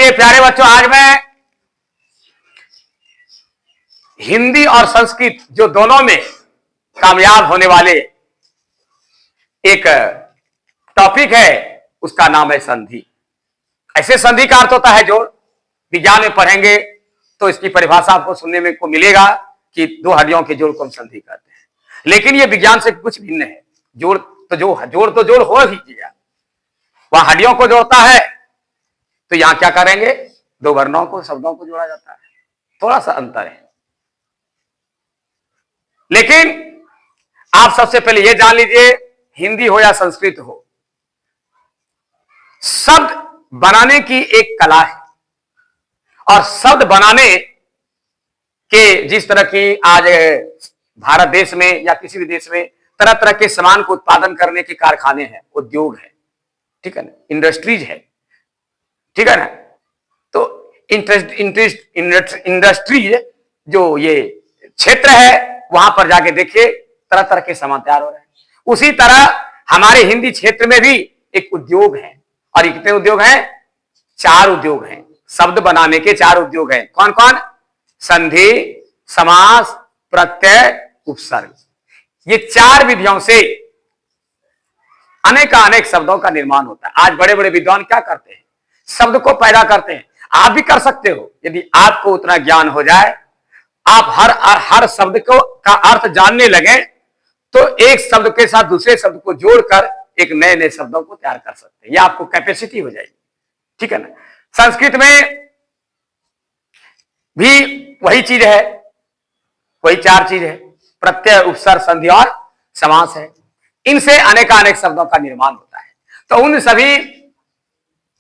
चलिए प्यारे बच्चों, आज मैं हिंदी और संस्कृत जो दोनों में कामयाब होने वाले एक टॉपिक है, उसका नाम है संधि। ऐसे संधि का अर्थ होता है जोड़। विज्ञान में पढ़ेंगे तो इसकी परिभाषा आपको सुनने में को मिलेगा कि दो हड्डियों के जोड़ को हम संधि कहते हैं, लेकिन यह विज्ञान से कुछ भिन्न है। जोड़ तो जोड़ हो ही गया, वहां हड्डियों को जोड़ता है, तो यहां क्या करेंगे, दो वर्णों को, शब्दों को जोड़ा जाता है। थोड़ा सा अंतर है, लेकिन आप सबसे पहले यह जान लीजिए, हिंदी हो या संस्कृत हो, शब्द बनाने की एक कला है। और शब्द बनाने के जिस तरह की आज भारत देश में या किसी भी देश में तरह तरह के सामान को उत्पादन करने के कारखाने हैं, उद्योग है, ठीक है ना, इंडस्ट्रीज है, ठीक है ना। तो इंडस्ट्रीज जो ये क्षेत्र है, वहां पर जाके देखिए तरह तरह के सामान तैयार हो रहे हैं। उसी तरह हमारे हिंदी क्षेत्र में भी एक उद्योग है, और ये कितने उद्योग हैं, 4 उद्योग हैं। शब्द बनाने के 4 उद्योग हैं। कौन कौन? संधि, समास, प्रत्यय, उपसर्ग। ये 4 विधियों से अनेक शब्दों का निर्माण होता है। आज बड़े बड़े विद्वान क्या करते हैं, शब्द को पैदा करते हैं। आप भी कर सकते हो, यदि आपको उतना ज्ञान हो जाए, आप हर शब्द को का अर्थ जानने लगे, तो एक शब्द के साथ दूसरे शब्द को जोड़कर एक नए नए शब्दों को तैयार कर सकते हैं। यह आपको कैपेसिटी हो जाएगी, ठीक है ना। संस्कृत में भी वही चीज है, वही 4 चीज है, प्रत्यय, उपसर्ग, संधि और समास है। इनसे अनेक शब्दों का निर्माण होता है। तो उन सभी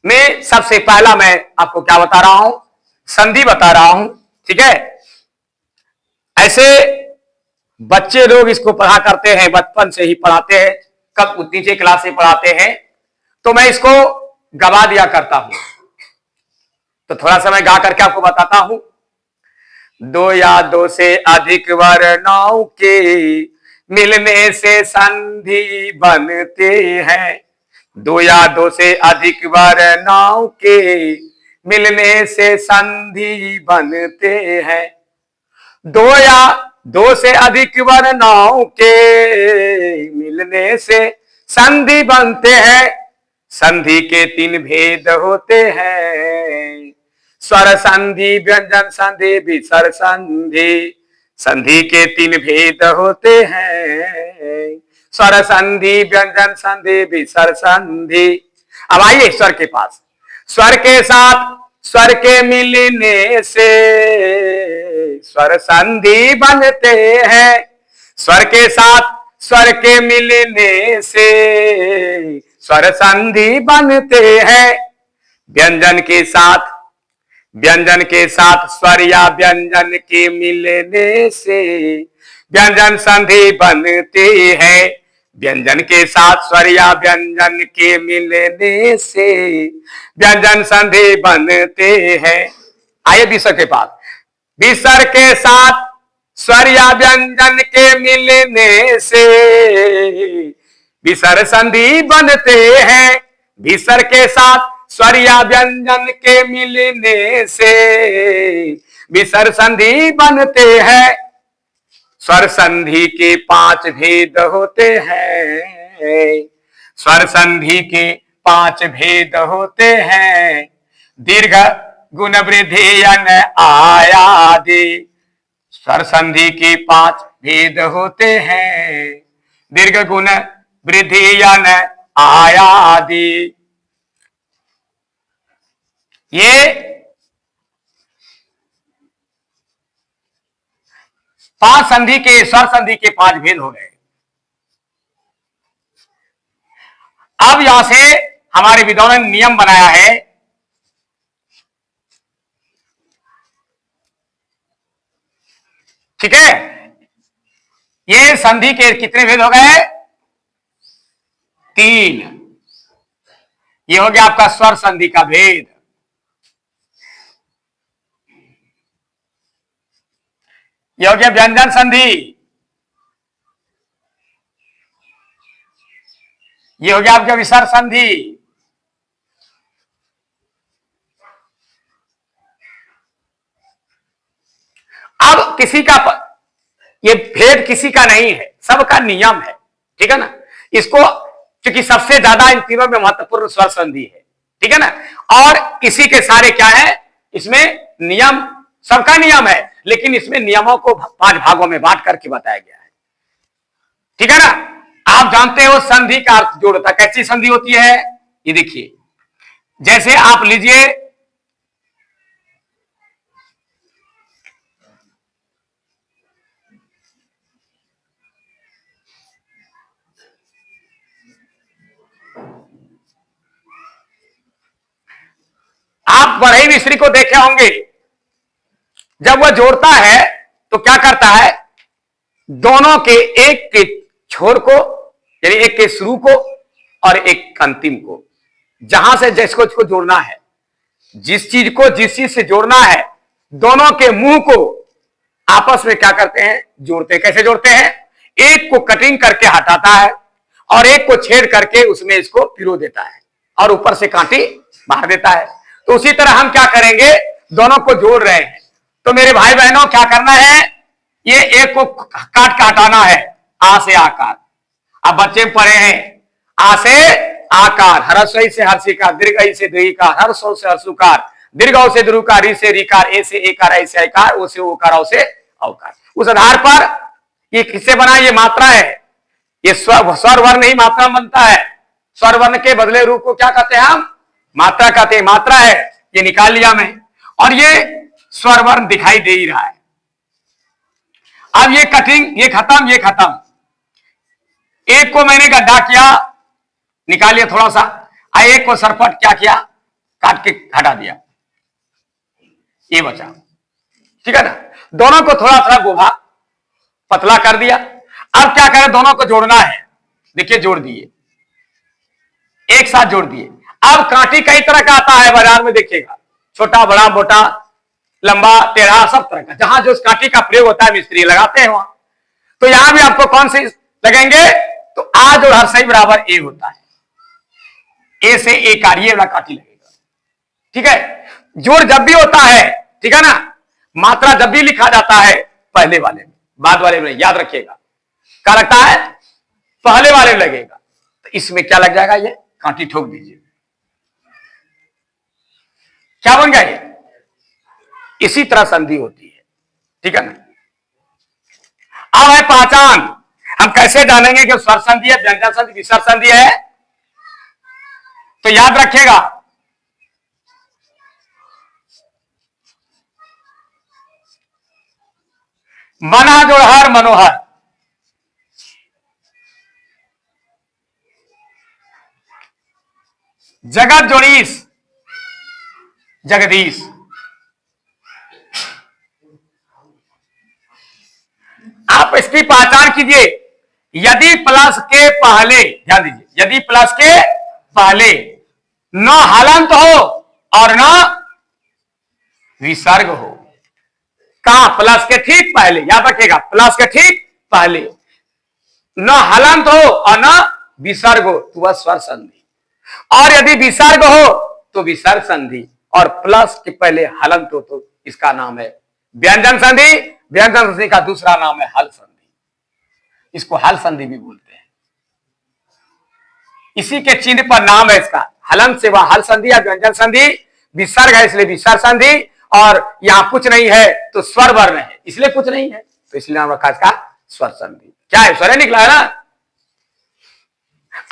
में सबसे पहला मैं आपको क्या बता रहा हूं, संधि बता रहा हूं, ठीक है। ऐसे बच्चे लोग इसको पढ़ा करते हैं, बचपन से ही पढ़ाते हैं, कब नीचे क्लास से पढ़ाते हैं, तो मैं इसको गवा दिया करता हूं। तो थोड़ा सा मैं गा करके आपको बताता हूं। 2 या 2 से अधिक वर्णों के मिलने से संधि बनते हैं। 2 या 2 से अधिक वर्णों के मिलने से संधि बनते हैं। 2 या 2 से अधिक वर्णों के मिलने से संधि बनते हैं। संधि के 3 भेद होते हैं, स्वर संधि, व्यंजन संधि, विसर्ग संधि। संधि के 3 भेद होते हैं, स्वर संधि, व्यंजन संधि, विसर्ग संधि। अब आइए स्वर के पास। स्वर के साथ स्वर के मिलने से स्वर संधि बनते हैं। स्वर के साथ स्वर के मिलने से स्वर संधि बनते हैं। व्यंजन के साथ स्वर या व्यंजन के मिलने से व्यंजन संधि बनते हैं। व्यंजन के साथ स्वर या व्यंजन के मिलने से व्यंजन संधि बनते हैं। आइए विसर्ग के पास। विसर्ग के साथ स्वर या व्यंजन के मिलने से विसर्ग संधि बनते हैं। विसर्ग के साथ स्वर या व्यंजन के मिलने से विसर्ग संधि बनते हैं। स्वर संधि के 5 भेद होते हैं। स्वर संधि के 5 भेद होते हैं, दीर्घ, गुण, वृद्धि, यन, आयादि। स्वर संधि के 5 भेद होते हैं, दीर्घ, गुण, वृद्धि, यन, आयादि। ये 5 संधि के, स्वर संधि के 5 भेद हो गए। अब यहां से हमारे विद्वानों ने नियम बनाया है, ठीक है। ये संधि के कितने भेद हो गए? 3। ये हो गया आपका स्वर संधि का भेद। ये हो गया व्यंजन संधि। ये हो गया आपका विसर्ग संधि। किसी का ये भेद किसी का नहीं है, सबका नियम है, ठीक है ना। इसको क्योंकि सबसे ज्यादा इन तीनों में महत्वपूर्ण स्वर संधि है, ठीक है ना। और इसी के सारे क्या है, इसमें नियम सबका नियम है, लेकिन इसमें नियमों को 5 भागों में बांट करके बताया गया है, ठीक है ना। आप जानते हो संधि का अर्थ जोड़ता, कैसी संधि होती है, ये देखिए, जैसे आप लीजिए आप बढ़ई मिस्त्री को देखे होंगे, जब वह जोड़ता है तो क्या करता है, दोनों के एक के छोर को, यानी एक के शुरू को और एक अंतिम को, जहां से जिसको इसको जोड़ना है, जिस चीज को जिस चीज से जोड़ना है, दोनों के मुंह को आपस में क्या करते हैं, जोड़ते हैं। कैसे जोड़ते हैं, एक को कटिंग करके हटाता है और एक को छेद करके उसमें इसको पिरो देता है और ऊपर से कांटी बाहर देता है। तो उसी तरह हम क्या करेंगे, दोनों को जोड़ रहे हैं। तो मेरे भाई बहनों क्या करना है, ये एक को काट के हटाना है, आ से आकार। अब बच्चे पढ़े हैं, आ से आकार, हर्षई से हर्षिकार, दीर्घई से दीर्घिकार, हर्षों से हर्षुकार, दीर्घौ से दीर्घकार, री से रीकार, ए से एकार, ऐ से ऐकार, ओ से ओकार, औ से औकार। उस आधार पर ये किससे बना, ये मात्रा है, ये स्वर वर्ण ही मात्रा बनता है। स्वर वर्ण के बदले रूप को क्या कहते हैं हम, मात्रा कहते हैं, मात्रा है, ये निकाल लिया मैं। और ये स्वर वर्ण दिखाई दे ही रहा है। अब ये कटिंग, ये खत्म, ये खत्म। एक को मैंने गड्ढा किया, निकाल लिया थोड़ा सा, एक को सरपट क्या किया, काट के हटा दिया, ये बचा, ठीक है ना। दोनों को थोड़ा थोड़ा गोभा पतला कर दिया। अब क्या करें, दोनों को जोड़ना है, देखिए जोड़ दिए, एक साथ जोड़ दिए। अब कांटी कई तरह का आता है बाजार में, देखिएगा, छोटा बड़ा मोटा लंबा टेढ़ा सब तरह का, जहां जो कांटी का प्रयोग होता है मिस्त्री लगाते हैं वहां। तो यहां भी आपको कौन सी लगेंगे, तो आ जो हर्षई बराबर ए होता है, ए से ए कार्य वाला कांटी लगेगा, ठीक है। जोड़ जब भी होता है, ठीक है ना, मात्रा जब भी लिखा जाता है पहले वाले में, बाद वाले में याद रखिएगा, क्या लगता है, पहले वाले में लगेगा। तो इसमें क्या लग जाएगा, ये कांटी ठोक दीजिए, क्या बन गया ये, इसी तरह संधि होती है, ठीक है ना। अब है पहचान, हम कैसे जानेंगे कि स्वर संधि है, व्यंजन संधि, विसर्ग संधि है। तो याद रखिएगा, मना जोड़हर मनोहर, जगत जोड़ीस जगदीश। आप इसकी पहचान कीजिए, यदि प्लस के पहले, ध्यान दीजिए, यदि प्लस के पहले न हलंत हो और न विसर्ग हो, कहा, प्लस के ठीक पहले, याद रखिएगा, प्लस के ठीक पहले न हलंत हो और न विसर्ग हो तो वह स्वर संधि, और यदि विसर्ग हो तो विसर्ग संधि, और प्लस के पहले हलंत हो तो इसका नाम है व्यंजन संधि। व्यंजन संधि का दूसरा नाम है हल संधि, इसको हल संधि भी बोलते हैं। इसी के चिन्ह पर नाम है इसका, हलंत से वह हल संधि या व्यंजन संधि, विसर्ग है इसलिए विसर्ग संधि, और यहां कुछ नहीं है तो स्वर वर्ण है इसलिए कुछ नहीं है, तो इसलिए नाम रखा इसका स्वर संधि। क्या है, स्वर निकला है ना।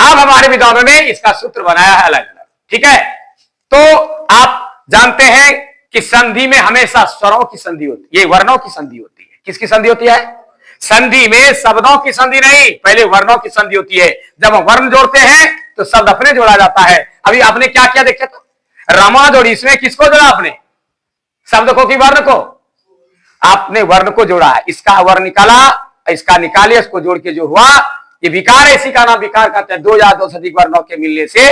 अब हमारे विद्वानों ने इसका सूत्र बनाया है अलग अलग, ठीक है। तो आप जानते हैं कि संधि में हमेशा स्वरों की संधि होती है, ये वर्णों की संधि होती है। किसकी संधि होती है, संधि में शब्दों की संधि नहीं, पहले वर्णों की संधि होती है। जब हम वर्ण जोड़ते हैं तो शब्द अपने जोड़ा जाता है। अभी आपने क्या किया देखे तो, रमा जोड़ी, इसमें किसको जोड़ा आपने, शब्द को कि वर्ण को, आपने वर्ण को जोड़ा है, इसका वर्ण निकाला, इसका निकालिए, इसको जोड़ के जो हुआ ये विकार है, इसी का नाम विकार कहते हैं। 2 या 2 से अधिक वर्णों के मिलने से,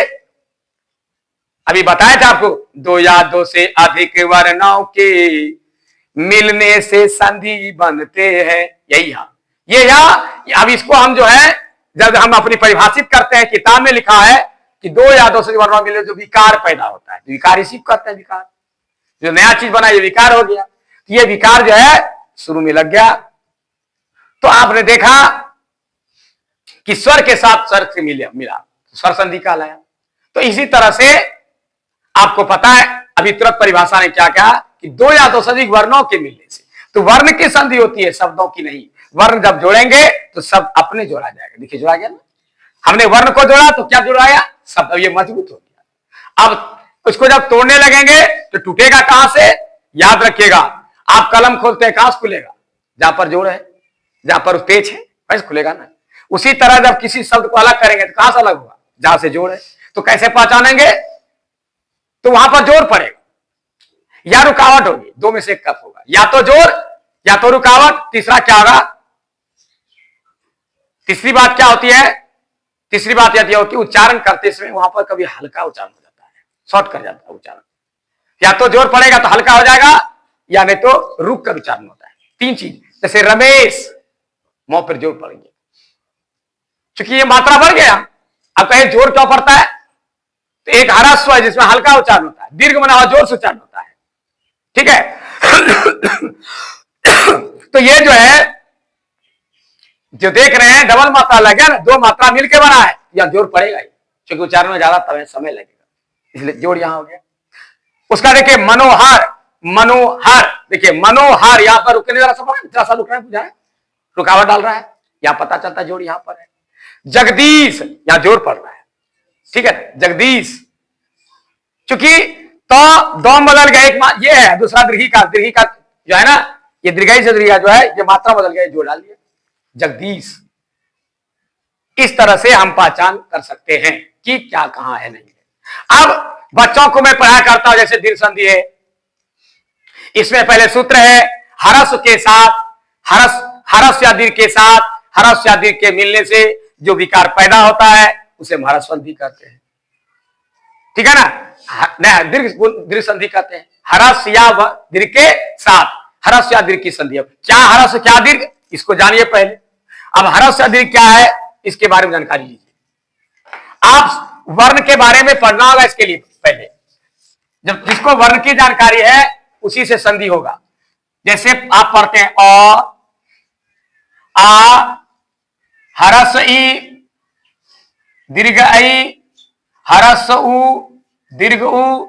अभी बताया था आपको, 2 या 2 से अधिक वर्णों के मिलने से संधि बनते हैं, यही ये यहां। अब इसको हम जो है, जब हम अपनी परिभाषित करते हैं, किताब में लिखा है कि 2 या 2 से वर्णों मिले जो विकार पैदा होता है, विकार इसी को कहते हैं विकार। जो नया चीज बना ये विकार हो गया। ये विकार जो है शुरू में लग गया तो आपने देखा कि स्वर के साथ स्वर से मिला स्वर संधि कहलाया। तो इसी तरह से आपको पता है अभी तुरंत परिभाषा ने क्या कहा कि दो या दो से अधिक वर्णों के मिलने से, तो वर्ण की संधि होती है, शब्दों की नहीं। वर्ण जब जोड़ेंगे तो सब अपने जोड़ा जाएगा। देखिए जोड़ा गया ना, हमने वर्ण को जोड़ा तो क्या जोड़ाया, शब्द। अब ये मजबूत हो गया। अब उसको जब तोड़ने लगेंगे तो टूटेगा कहां से, याद रखिएगा। आप कलम खोलते हैं कहां से खुलेगा, जहां पर जोड़ है, जहां पर पेच है वैसे खुलेगा ना। उसी तरह जब किसी शब्द को अलग करेंगे तो कहां से अलग होगा, जहां से जोड़ है। तो कैसे पहचानेंगे, तो वहां पर जोड़ पड़ेगा या रुकावट होगी, दो में से एक कप होगा, या तो जोड़ या तो रुकावट। तीसरा क्या होगा, तीसरी बात क्या होती है, तीसरी बात यह होती है उच्चारण करते समय वहां पर कभी हल्का उच्चारण हो जाता है, शॉर्ट कर जाता है उच्चारण। या तो जोर पड़ेगा तो हल्का हो जाएगा, या नहीं तो रुक कर उच्चारण होता है। तीन चीज, जैसे रमेश, मुंह पर जोर पड़ेंगे, क्योंकि ये मात्रा बढ़ गया। अब कहे जोर क्यों पड़ता है, तो एक ह्रस्व है जिसमें हल्का उच्चारण होता है, दीर्घ बना हुआ जोर से उच्चारण होता है, ठीक है। तो ये जो है जो देख रहे हैं डबल मात्रा लग गया ना, दो मात्रा मिलकर बना है, या जोर पड़ेगा ही, क्योंकि उच्चारण में ज्यादा समय लगेगा, इसलिए जोर यहां हो गया। उसका देखिए मनोहर, मनोहर, देखिए मनोहर, यहां पर रुकने जरा सा रुक रहा है, रुकावट डाल रहा है, यहां पता चलता है जोर यहां पर है। जगदीश, यहां जोर पड़ रहा है, ठीक है, जगदीश, क्योंकि तो दो बदल गए, एक ये है, दूसरा दीर्घी का जो है ना, ये दीर्घाई से दीर्घा जो है, ये मात्रा बदल गया, जोर डाल दिया, जगदीश। इस तरह से हम पहचान कर सकते हैं कि क्या कहां है, नहीं है। अब बच्चों को मैं पढ़ाया करता हूं, जैसे दीर्घ संधि है, इसमें पहले सूत्र है ह्रस्व के साथ, ह्रस्व या दीर्घ के साथ, ह्रस्व या दीर्घ के मिलने से जो विकार पैदा होता है उसे ह्रस्व संधि कहते हैं, ठीक है ना। दीर्घ संधि कहते हैं, ह्रस्व या दीर्घ के साथ, ह्रस्व या दीर्घ की संधि। क्या ह्रस्व क्या दीर्घ, इसको जानिए पहले। अब ह्रस्व या दीर्घ क्या है, इसके बारे में जानकारी लीजिए। आप वर्ण के बारे में पढ़ना होगा, इसके लिए पहले जब जिसको वर्ण की जानकारी है उसी से संधि होगा। जैसे आप पढ़ते हैं अ, आ, ह्रस्व ई, दीर्घ आई, ह्रस्व उ, दीर्घ उ,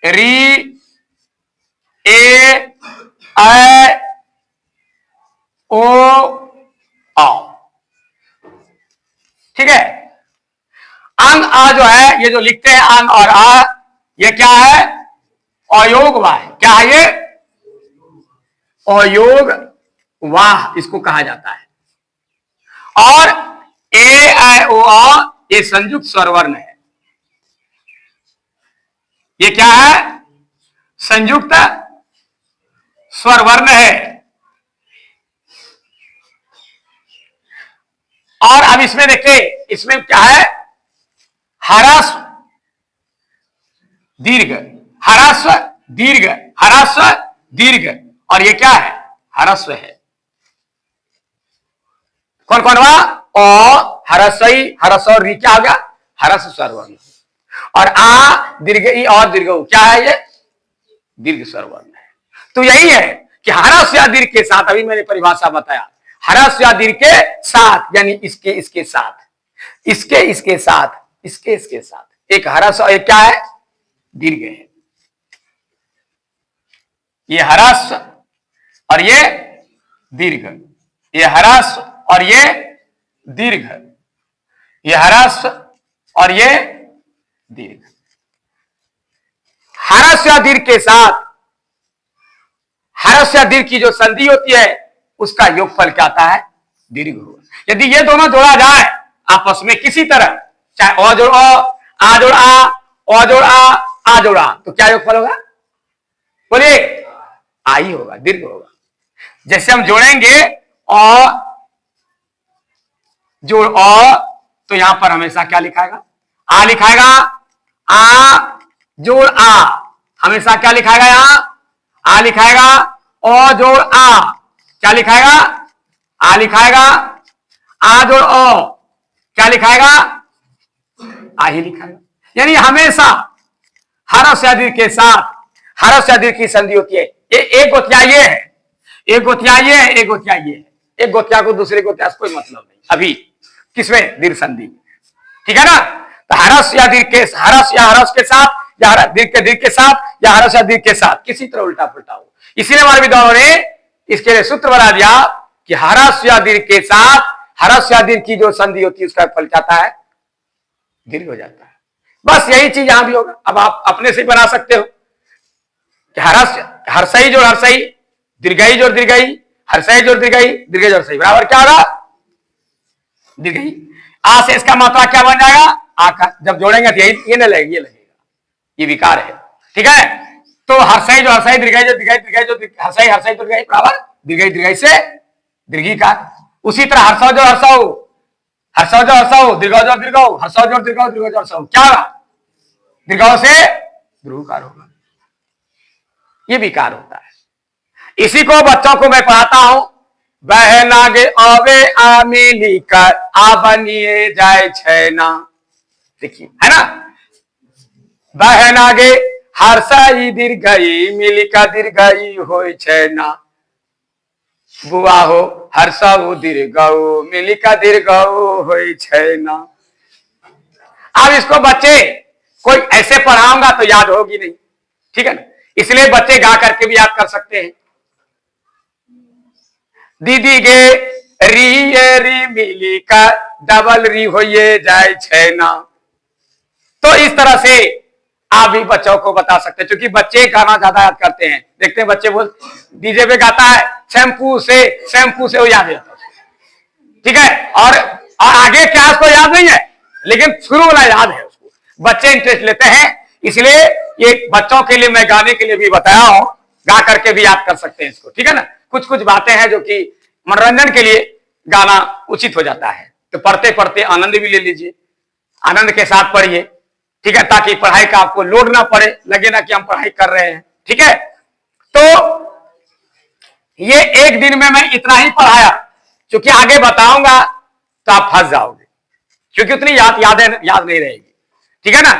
री, ए, ऐ, ओ, आ, ठीक है। अंग आ जो है, ये जो लिखते हैं अंग और आ, ये क्या है, अयोग वाह है। क्या है ये, अयोग वाह इसको कहा जाता है। और ए ऐ ओ आ, ये संयुक्त स्वर वर्ण है। ये क्या है, संयुक्त स्वर वर्ण है। और अब इसमें देखिए, इसमें क्या है, ह्रस्व दीर्घ, ह्रस्व दीर्घ, ह्रस्व दीर्घ, और ये क्या है, ह्रस्व है। कौन कौन हुआ, ओ, ह्रस्व, ह्रस्व और री क्या हो गया, ह्रस्व स्वर वर्ण। और आ, दीर्घ ई और दीर्घ उ, क्या है, ये दीर्घ स्वर वर्ण है। तो यही है कि ह्रस्व या दीर्घ के साथ, अभी मैंने परिभाषा बताया, ह्रस्व या दीर्घ के साथ, यानी इसके साथ, इसके साथ, इसके साथ, एक ह्रस्व, एक क्या है, दीर्घ है। ये ह्रस्व और ये दीर्घ, ये ह्रस्व और ये दीर्घ, ये ह्रस्व और ये दीर्घ। ह्रस्व या दीर्घ के साथ, ह्रस्व या दीर्घ की जो संधि होती है उसका योगफल क्या आता है, दीर्घ होगा। यदि ये दोनों जोड़ा जाए आपस में किसी तरह, चाहे अ जोड़ अ, आ जोड़ आ जोड़ आ जोड़ आ, तो क्या योगफल होगा, बोलिए, आ ही होगा, दीर्घ होगा। जैसे हम जोड़ेंगे अ जोड़ अ, तो यहां पर हमेशा क्या लिखाएगा, आ लिखाएगा, आ जोड़ आ, हमेशा क्या लिखाएगा, यहां आ लिखाएगा, अ जोड़ आ क्या लिखाएगा, आ लिखाएगा, आ जोड़ अ क्या लिखाएगा, आ ही लिखाएगा। यानी हमेशा ह्रस्व या दीर्घ के साथ ह्रस्व या दीर्घ की संधि होती है, ये एक गोतिया ये है, एक गोतिया ये है, एक गोतिया ये है। एक गोतिया को दूसरे गोतिया से कोई मतलब नहीं अभी किसमें, दीर्घ संधि, ठीक है ना। तो हरस या दीर्घ के, हरस या हरस के साथ, या दीर्घ के साथ, या हरस या दीर्घ के साथ, किसी तरह उल्टा पुल्टा हो। इसीलिए हमारे विद्वानों ने इसके लिए सूत्र बना दिया कि हरस या दीर्घ के साथ, हरस या दीर्घ की जो संधि होती है उसका फल जाता है दीर्घ हो जाता है। बस यही चीज यहां भी होगा। अब आप अपने से बना सकते हो कि हरस, हरसई जोड़ हरसई, दीर्घई जोड़ दीर्घई, हरसई जोड़ दीर्घई, दीर्घई जोड़ सही बराबर क्या होगा, दीर्घई। आ से इसका मात्रा क्या बन जाएगा, आ का। जब जोड़ेंगे तो ये नहीं लगेगा, ये लगेगा, ये विकार है, ठीक है। तो हरसई जो हरसई, दीर्घई जो दीर्घई, दीर्घई जो हरसई, हरसई तो दीर्घई बराबर दीर्घई, दीर्घई से दीर्घी का। उसी तरह हरसौ जो हरसौ, हरसौ जो हरसौ, दीर्घ जो दीर्घ, हरसौ जो दीर्घ, दीर्घ जो हरसौ, क्या होगा, दीर्घ से ध्रुवकार होगा, ये विकार होता है। इसी को बच्चों को मैं पढ़ाता हूं, बहनागे आवे आमिली कर आ बनिए जाए छैना, देखिए है ना, बहनागे हरसाई दीर्घई मिलिका दीर्घई होय छैना, बुआ हो हरसाऊ दीर्घऊ मिलिका दीर्घऊ होय छैना। अब इसको बच्चे कोई ऐसे पढ़ाऊंगा तो याद होगी नहीं, ठीक है ना, इसलिए बच्चे गा करके भी याद कर सकते हैं। दीदी गे री मिली का डबल री होइए जाए छैना। तो इस तरह से आप भी बच्चों को बता सकते हैं, क्योंकि बच्चे गाना ज्यादा याद करते हैं। देखते हैं बच्चे बोल डीजे पे गाता है शैम्पू से वो याद रहता है, ठीक है। और आगे क्या उसको याद नहीं है, लेकिन शुरू वाला याद है उसको, बच्चे इंटरेस्ट लेते हैं। इसलिए ये बच्चों के लिए मैं गाने के लिए भी बताया हूं, गा करके भी याद कर सकते हैं इसको, ठीक है ना। कुछ कुछ बातें हैं जो कि मनोरंजन के लिए गाना उचित हो जाता है। तो पढ़ते पढ़ते आनंद भी ले लीजिए, आनंद के साथ पढ़िए, ठीक है, ताकि पढ़ाई का आपको लोड ना पड़े, लगे ना कि हम पढ़ाई कर रहे हैं, ठीक है। तो ये एक दिन में मैं इतना ही पढ़ाया, क्योंकि आगे बताऊंगा तो आप फंस जाओगे, क्योंकि उतनी याद नहीं रहेगी, ठीक है ना।